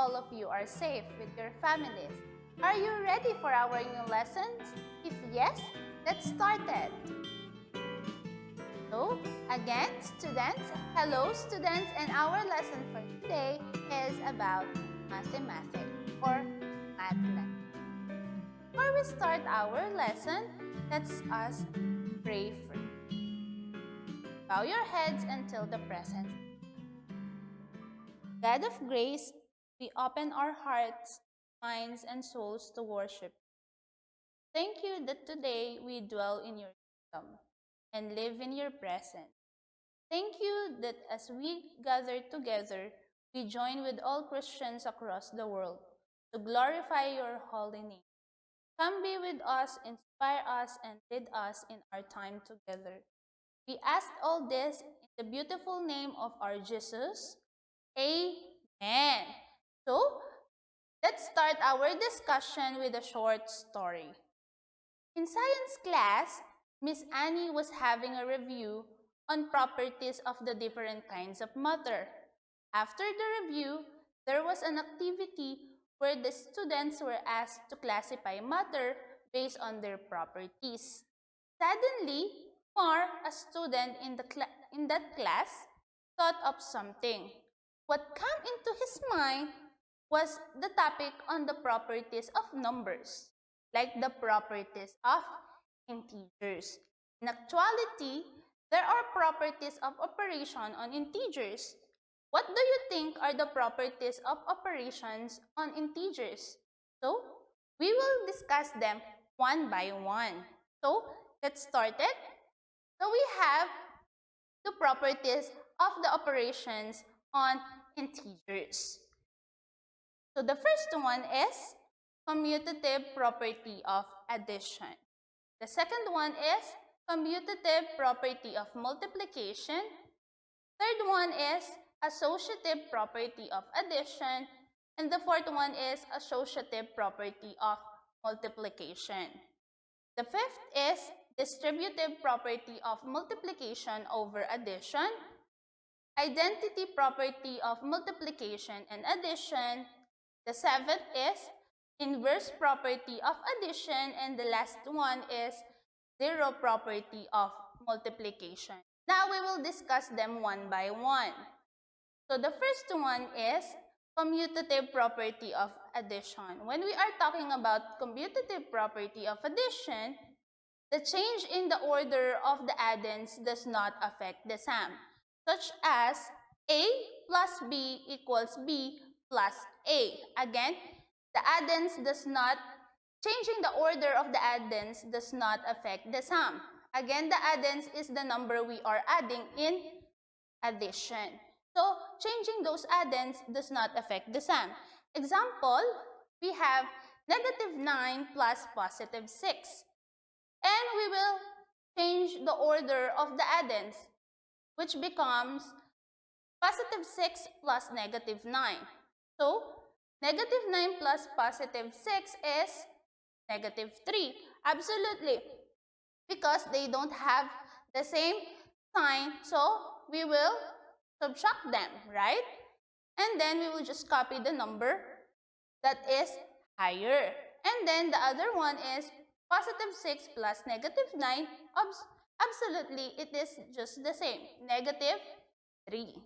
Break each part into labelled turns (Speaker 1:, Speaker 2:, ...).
Speaker 1: all of you are safe with your families. Are you ready for our new lessons? If yes, let's start it. So, again, students, hello students, and our lesson for today is about mathematics or math lesson. Before we start our lesson, let's us pray first. Bow your heads until the presence. God of grace, we open our hearts, minds, and souls to worship. Thank you that today we dwell in your kingdom and live in your presence. Thank you that as we gather together, we join with all Christians across the world to glorify your holy name. Come be with us, inspire us, and lead us in our time together. We ask all this in the beautiful name of our Jesus. Amen. So, let's start our discussion with a short story. In science class, Miss Annie was having a review on properties of the different kinds of matter. After the review, there was an activity where the students were asked to classify matter based on their properties. Suddenly, Mar, a student in that class, thought of something. What came into his mind was the topic on the properties of numbers, like the properties of integers. In actuality, there are properties of operation on integers. What do you think are the properties of operations on integers? So, we will discuss them one by one. So, let's start it. So, we have the properties of the operations on integers. So, the first one is commutative property of addition. The second one is commutative property of multiplication. Third one is associative property of addition. And the fourth one is associative property of multiplication. The fifth is distributive property of multiplication over addition, identity property of multiplication and addition. The seventh is inverse property of addition, and the last one is zero property of multiplication. Now we will discuss them one by one. So the first one is commutative property of addition. When we are talking about commutative property of addition, the change in the order of the addends does not affect the sum, such as A plus B equals B plus A. Again, the addends does not, changing the order of the addends does not affect the sum. Again, the addends is the number we are adding in addition. So, changing those addends does not affect the sum. Example, we have -9 plus +6. And we will change the order of the addends, which becomes +6 plus -9. So, -9 plus +6 is -3. Absolutely. Because they don't have the same sign, so we will subtract them, right? And then we will just copy the number that is higher. And then the other one is +6 plus -9. Absolutely, it is just the same, -3.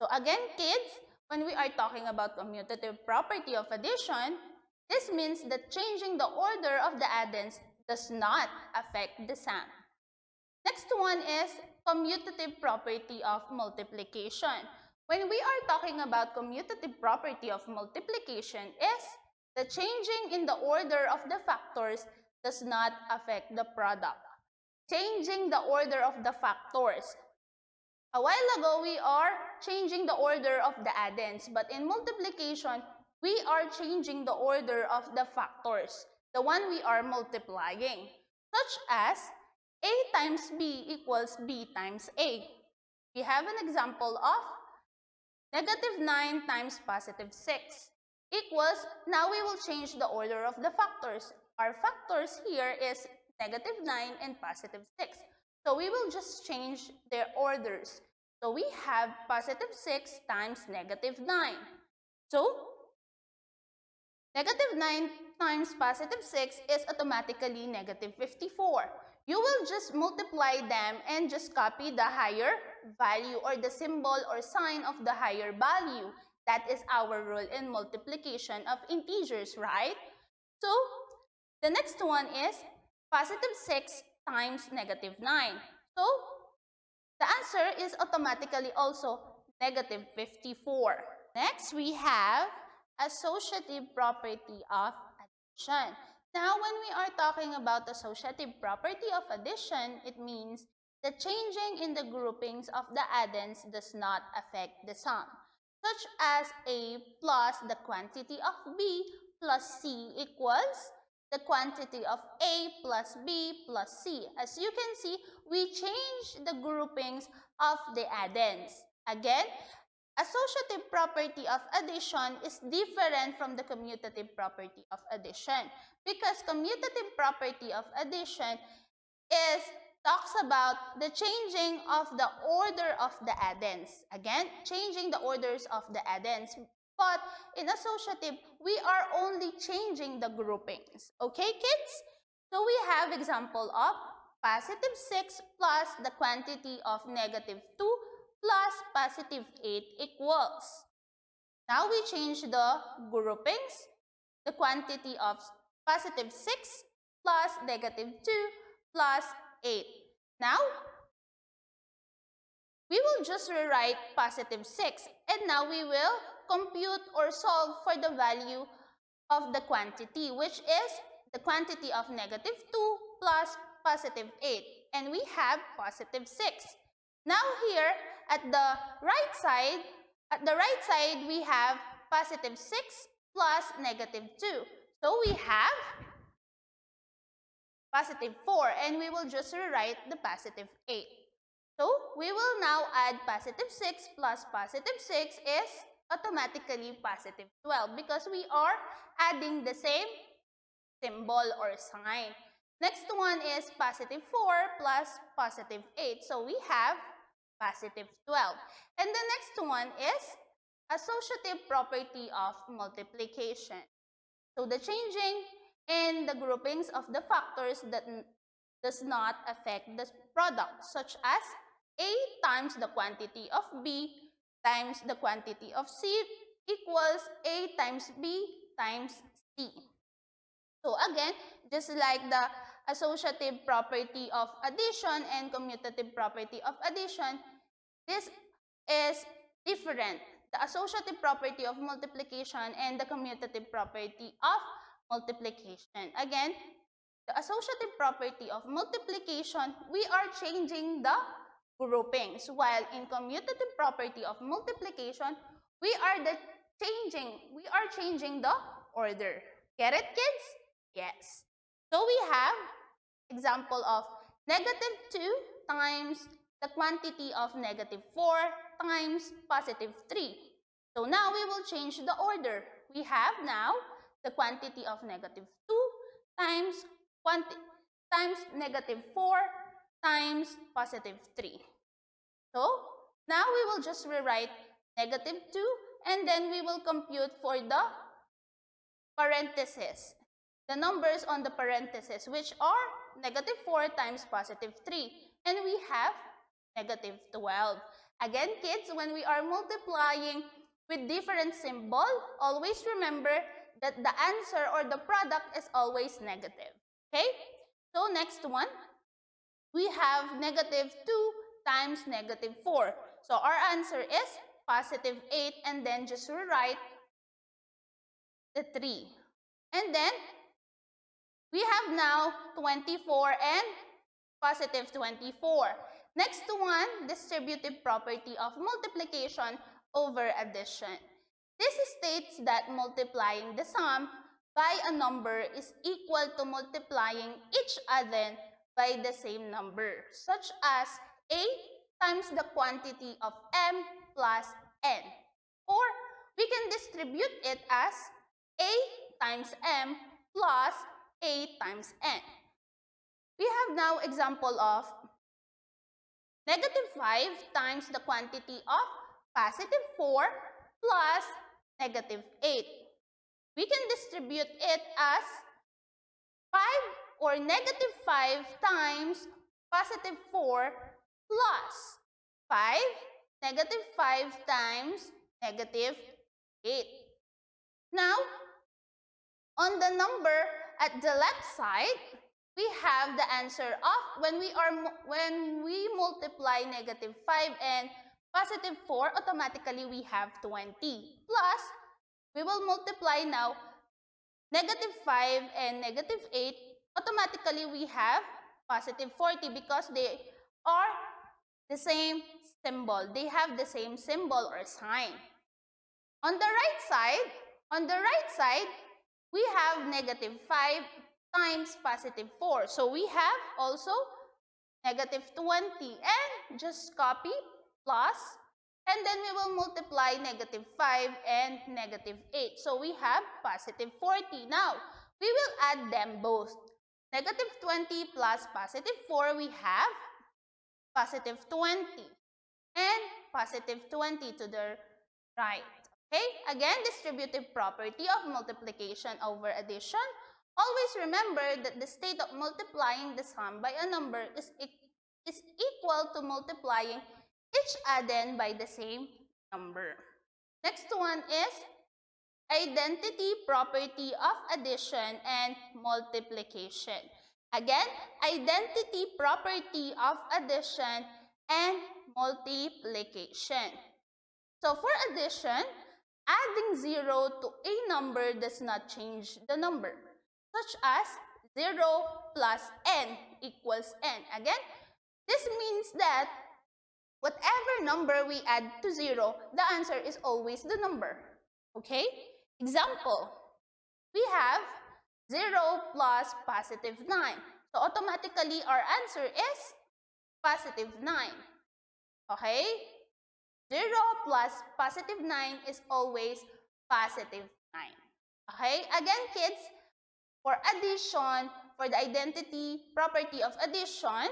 Speaker 1: So again, kids, when we are talking about commutative property of addition, this means that changing the order of the addends does not affect the sum. Next one is commutative property of multiplication. When we are talking about commutative property of multiplication is the changing in the order of the factors does not affect the product. Changing the order of the factors. A while ago, we are changing the order of the addends, but in multiplication, we are changing the order of the factors, the one we are multiplying, such as A times B equals B times A. We have an example of -9 times +6 equals, now we will change the order of the factors. Our factors here is -9 and +6. So we will just change their orders. So we have +6 times -9. So Negative 9 times positive 6 is automatically negative 54. You will just multiply them and just copy the higher value or the symbol or sign of the higher value. That is our rule in multiplication of integers, right? So, the next one is positive 6 times negative 9. So, the answer is automatically also negative 54. Next, we have associative property of addition. Now, when we are talking about associative property of addition, it means the changing in the groupings of the addends does not affect the sum, such as A plus the quantity of B plus C equals the quantity of A plus B plus C. As you can see, we change the groupings of the addends. Again, associative property of addition is different from the commutative property of addition because commutative property of addition is talks about the changing of the order of the addends. Again, changing the orders of the addends. But in associative, we are only changing the groupings. Okay, kids? So we have example of positive 6 plus the quantity of negative 2 plus positive 8 equals. Now we change the groupings. The quantity of positive 6 plus negative 2 plus 8. Now, we will just rewrite positive 6 and now we will compute or solve for the value of the quantity, which is the quantity of negative 2 plus positive 8, and we have positive 6. Now here at the right side we have positive 6 plus negative 2. So we have positive 4 and we will just rewrite the positive 8. So we will now add positive 6 plus positive 6 is automatically positive 12 because we are adding the same symbol or sign. Next one is positive 4 plus positive 8. So we have positive 12. And the next one is associative property of multiplication. So the changing in the groupings of the factors that does not affect the product, such as A times the quantity of B times the quantity of C equals A times B times C. So again, just like the associative property of addition and commutative property of addition, this is different. The associative property of multiplication and the commutative property of multiplication. Again, the associative property of multiplication, we are changing the groupings, while in commutative property of multiplication, we are changing the order. Get it, kids? Yes. So we have example of negative 2 times the quantity of negative 4 times positive 3. So now we will change the order. We have now the quantity of negative 2 times negative 4 times positive 3. So now we will just rewrite negative 2 and then we will compute for the parentheses, the numbers on the parentheses, which are negative 4 times positive 3. And we have negative 12. Again, kids, when we are multiplying with different symbol, always remember that the answer or the product is always negative. Okay? So next one, we have negative 2 times negative 4. So our answer is positive 8 and then just rewrite the 3. And then we have now 24 and positive 24. Next one, distributive property of multiplication over addition. This states that multiplying the sum by a number is equal to multiplying each other by the same number, such as A times the quantity of M plus N. Or we can distribute it as A times M plus A times N. We have now example of negative 5 times the quantity of positive 4 plus negative 8. we can distribute it as 5 or negative 5 times positive 4 plus 5, negative 5 times negative 8. Now, on the number at the left side, we have the answer of when we multiply negative 5 and positive 4, automatically we have 20. Plus, we will multiply now negative 5 and negative 8, automatically we have positive 40 because they are the same symbol. They have the same symbol or sign. On the right side, we have negative 5 times positive 4. So we have also negative 20 and just copy plus, and then we will multiply negative 5 and negative 8. So we have positive 40. Now, we will add them both. Negative 20 plus positive 4, we have positive 20 and positive 20 to the right. Okay, again, distributive property of multiplication over addition. Always remember that the state of multiplying the sum by a number is equal to multiplying each addend by the same number. Next one is identity property of addition and multiplication. Again, identity property of addition and multiplication. So for addition, adding 0 to a number does not change the number, such as 0 plus n equals n. Again, this means that whatever number we add to 0, the answer is always the number. Okay? Example, we have 0 plus positive 9. So automatically our answer is positive 9. Okay? 0 plus positive 9 is always positive 9. Okay? Again, kids, for addition, for the identity property of addition,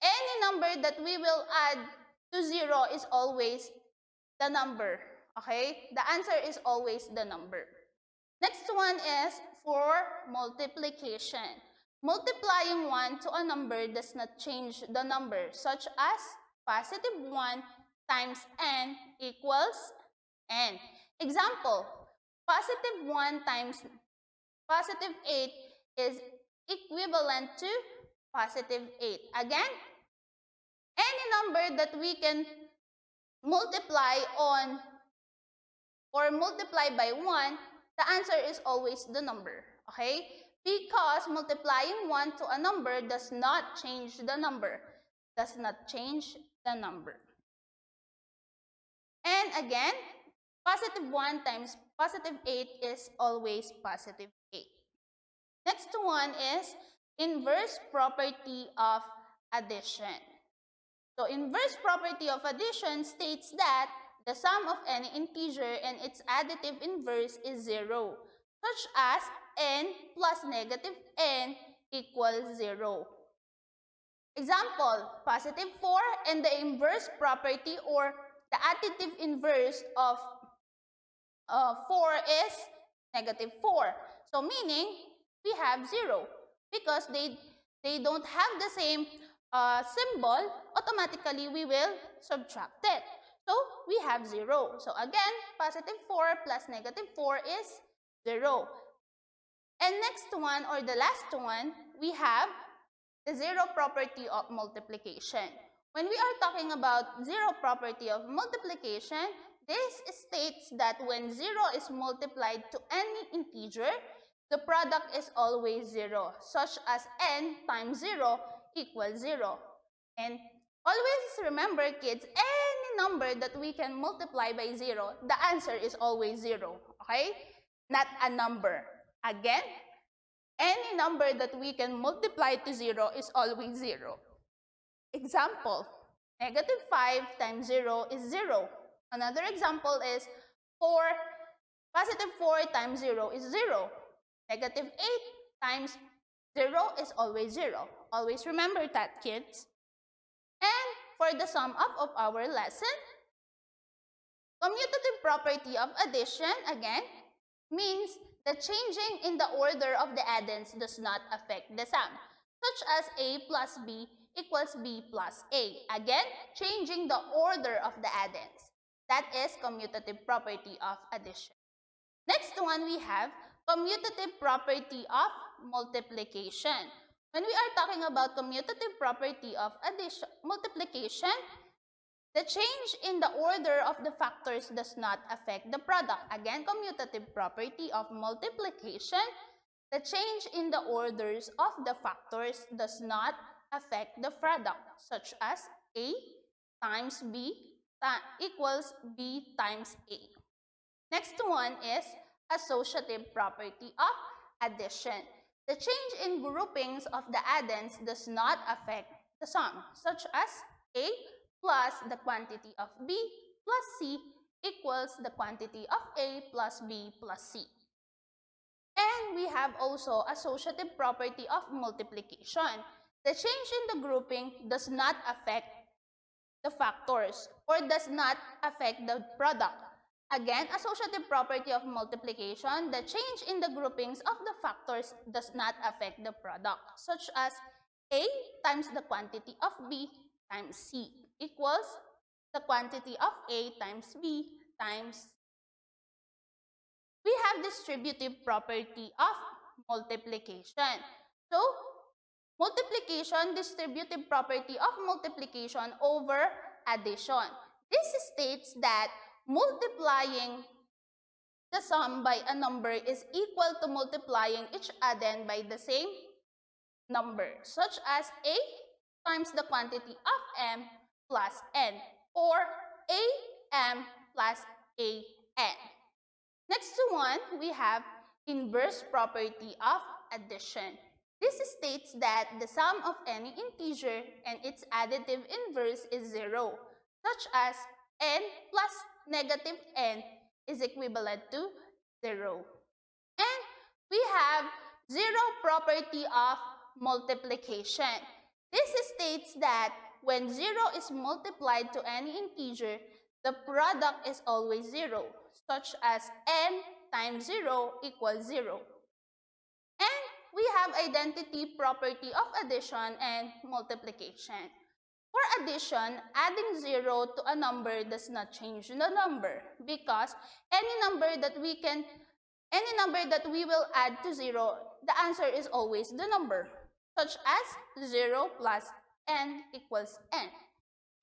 Speaker 1: any number that we will add to 0 is always the number. Okay? The answer is always the number. Next one is for multiplication. Multiplying 1 to a number does not change the number, such as positive 1 times n equals n. Example, positive 1 times positive 8 is equivalent to positive 8. Again, any number that we can multiply on or multiply by 1, the answer is always the number. Okay? Because multiplying 1 to a number does not change the number. Does not change the number. And again, positive 1 times positive 8 is always positive 8. Next one is inverse property of addition. So inverse property of addition states that the sum of any integer and its additive inverse is 0, such as n plus negative n equals 0. Example, positive 4 and the inverse property or the additive inverse of 4 is negative 4. So meaning we have 0 because they don't have the same symbol. Automatically we will subtract it. So we have 0. So again, positive 4 plus negative 4 is 0. And next one or the last one, we have the 0 property of multiplication. When we are talking about 0 property of multiplication, this states that when 0 is multiplied to any integer, the product is always 0, such as n times 0 equals 0. And always remember, kids, any number that we can multiply by 0, the answer is always 0, okay? Not a number. Again, any number that we can multiply to 0 is always 0. Example, negative 5 times 0 is 0. Another example is positive 4 times 0 is 0. Negative 8 times 0 is always 0. Always remember that, kids. And for the sum up of our lesson, commutative property of addition, again, means the changing in the order of the addends does not affect the sum, such as A plus B equals B plus A. Again, changing the order of the addends. That is commutative property of addition. Next one, we have commutative property of multiplication. When we are talking about commutative property of multiplication, the change in the order of the factors does not affect the product. Again, commutative property of multiplication, the change in the orders of the factors does not affect the product, such as A times B equals B times A. Next one is associative property of addition. The change in groupings of the addends does not affect the sum, such as A plus the quantity of B plus C equals the quantity of A plus B plus C. And we have also associative property of multiplication. The change in the grouping does not affect the factors or does not affect the product. Again, associative property of multiplication, the change in the groupings of the factors does not affect the product, such as A times the quantity of B times C equals the quantity of A times B times. We have distributive property of multiplication. So, multiplication, distributive property of multiplication over addition. This states that multiplying the sum by a number is equal to multiplying each addend by the same number, such as A times the quantity of M plus N, or AM plus AN. Next one, we have inverse property of addition. This states that the sum of any integer and its additive inverse is 0, such as n plus negative n is equivalent to 0. And we have zero property of multiplication. This states that when 0 is multiplied to any integer, the product is always 0, such as n times 0 equals 0. And we have identity property of addition and multiplication. For addition, adding 0 to a number does not change the number, because any number that we will add to 0, the answer is always the number, such as 0 plus n equals n.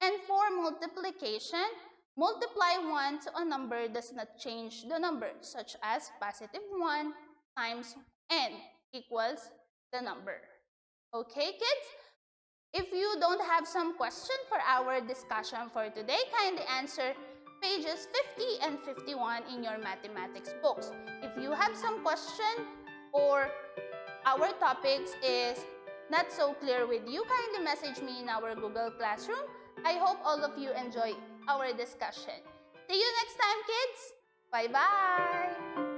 Speaker 1: And for multiplication, multiply 1 to a number does not change the number, such as positive 1 times n equals the number. Okay, kids? If you don't have some question for our discussion for today, kindly answer pages 50 and 51 in your mathematics books. If you have some question or our topics is not so clear with you, kindly message me in our Google Classroom. I hope all of you enjoy our discussion. See you next time, kids. Bye-bye.